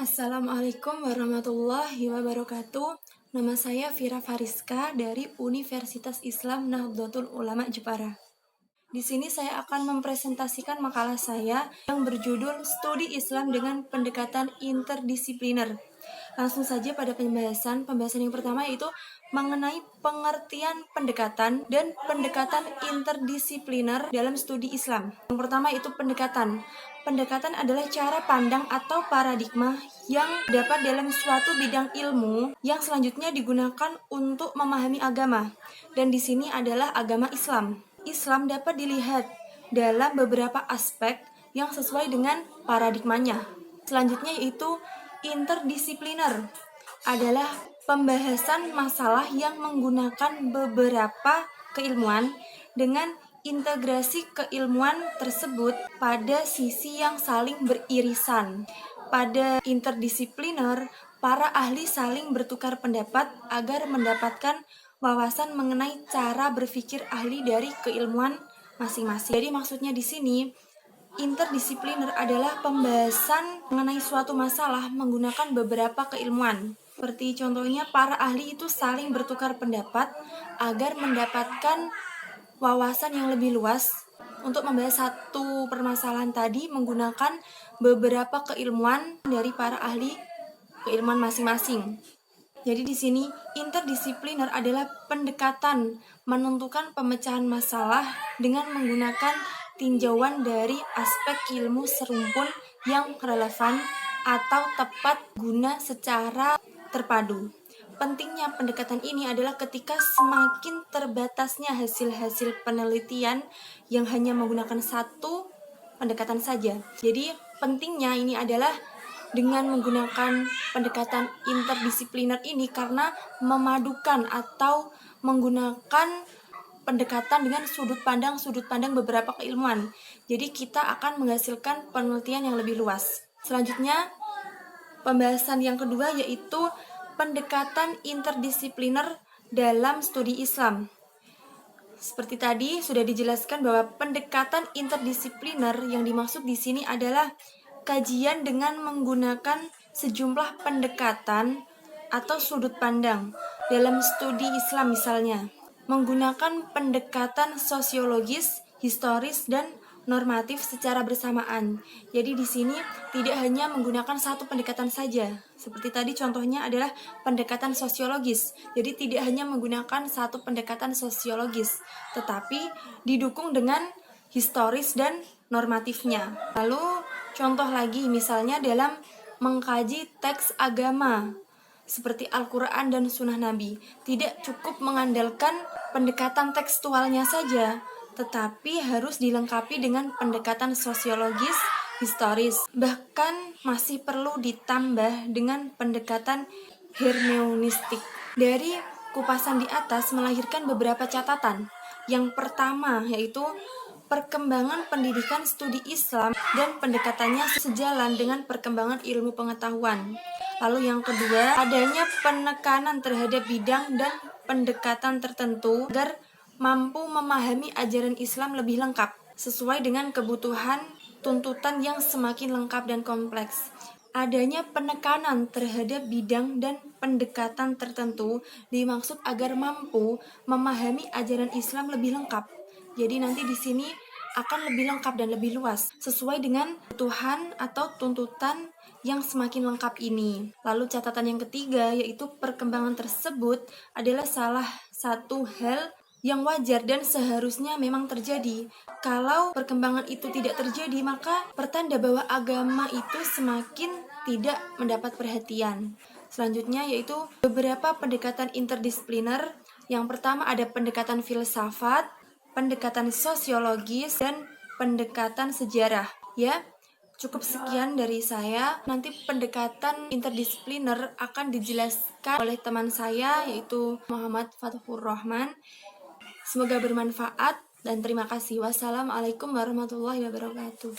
Assalamualaikum warahmatullahi wabarakatuh. Nama saya Vira Fariska dari Universitas Islam Nahdlatul Ulama Jepara. Di sini saya akan mempresentasikan makalah saya yang berjudul Studi Islam dengan Pendekatan Interdisipliner. Langsung saja pada pembahasan yang pertama yaitu mengenai pengertian pendekatan dan pendekatan interdisipliner dalam studi Islam. Yang pertama itu pendekatan. Pendekatan adalah cara pandang atau paradigma yang dapat dalam suatu bidang ilmu yang selanjutnya digunakan untuk memahami agama. Dan di sini adalah agama Islam. Islam dapat dilihat dalam beberapa aspek yang sesuai dengan paradigmanya. Selanjutnya yaitu interdisipliner adalah pembahasan masalah yang menggunakan beberapa keilmuan dengan integrasi keilmuan tersebut pada sisi yang saling beririsan. Pada interdisipliner, para ahli saling bertukar pendapat agar mendapatkan wawasan mengenai cara berpikir ahli dari keilmuan masing-masing. Jadi maksudnya di sini interdisipliner adalah pembahasan mengenai suatu masalah menggunakan beberapa keilmuan. Seperti contohnya para ahli itu saling bertukar pendapat agar mendapatkan wawasan yang lebih luas untuk membahas satu permasalahan tadi menggunakan beberapa keilmuan dari para ahli keilmuan masing-masing. Jadi di sini interdisipliner adalah pendekatan menentukan pemecahan masalah dengan menggunakan tinjauan dari aspek ilmu serumpun yang relevan atau tepat guna secara terpadu. Pentingnya pendekatan ini adalah ketika semakin terbatasnya hasil-hasil penelitian yang hanya menggunakan satu pendekatan saja. Jadi pentingnya ini adalah dengan menggunakan pendekatan interdisipliner ini karena memadukan atau menggunakan pendekatan dengan sudut pandang beberapa keilmuan. Jadi kita akan menghasilkan penelitian yang lebih luas. Selanjutnya, pembahasan yang kedua yaitu pendekatan interdisipliner dalam studi Islam. Seperti tadi sudah dijelaskan bahwa pendekatan interdisipliner yang dimaksud di sini adalah kajian dengan menggunakan sejumlah pendekatan atau sudut pandang dalam studi Islam misalnya menggunakan pendekatan sosiologis, historis, dan normatif secara bersamaan. Jadi di sini tidak hanya menggunakan satu pendekatan saja. Seperti tadi contohnya adalah pendekatan sosiologis. Jadi tidak hanya menggunakan satu pendekatan sosiologis, tetapi didukung dengan historis dan normatifnya. Lalu contoh lagi misalnya dalam mengkaji teks agama seperti Al-Quran dan Sunnah Nabi. Tidak cukup mengandalkan pendekatan tekstualnya saja, tetapi harus dilengkapi dengan pendekatan sosiologis, historis. Bahkan masih perlu ditambah dengan pendekatan hermeneutik. Dari kupasan di atas melahirkan beberapa catatan. Yang pertama yaitu perkembangan pendidikan studi Islam dan pendekatannya sejalan dengan perkembangan ilmu pengetahuan. Lalu yang kedua, adanya penekanan terhadap bidang dan pendekatan tertentu agar mampu memahami ajaran Islam lebih lengkap, sesuai dengan kebutuhan tuntutan yang semakin lengkap dan kompleks. Adanya penekanan terhadap bidang dan pendekatan tertentu dimaksud agar mampu memahami ajaran Islam lebih lengkap. Jadi nanti di sini akan lebih lengkap dan lebih luas sesuai dengan kebutuhan atau tuntutan yang semakin lengkap ini. Lalu catatan yang ketiga yaitu perkembangan tersebut adalah salah satu hal yang wajar dan seharusnya memang terjadi. Kalau perkembangan itu tidak terjadi, maka pertanda bahwa agama itu semakin tidak mendapat perhatian. Selanjutnya yaitu beberapa pendekatan interdisipliner. Yang pertama ada pendekatan filsafat, pendekatan sosiologis, dan pendekatan sejarah. Ya, cukup sekian dari saya. Nanti pendekatan interdisipliner akan dijelaskan oleh teman saya yaitu Muhammad Fathur Rahman. Semoga bermanfaat dan terima kasih. Wassalamualaikum warahmatullahi wabarakatuh.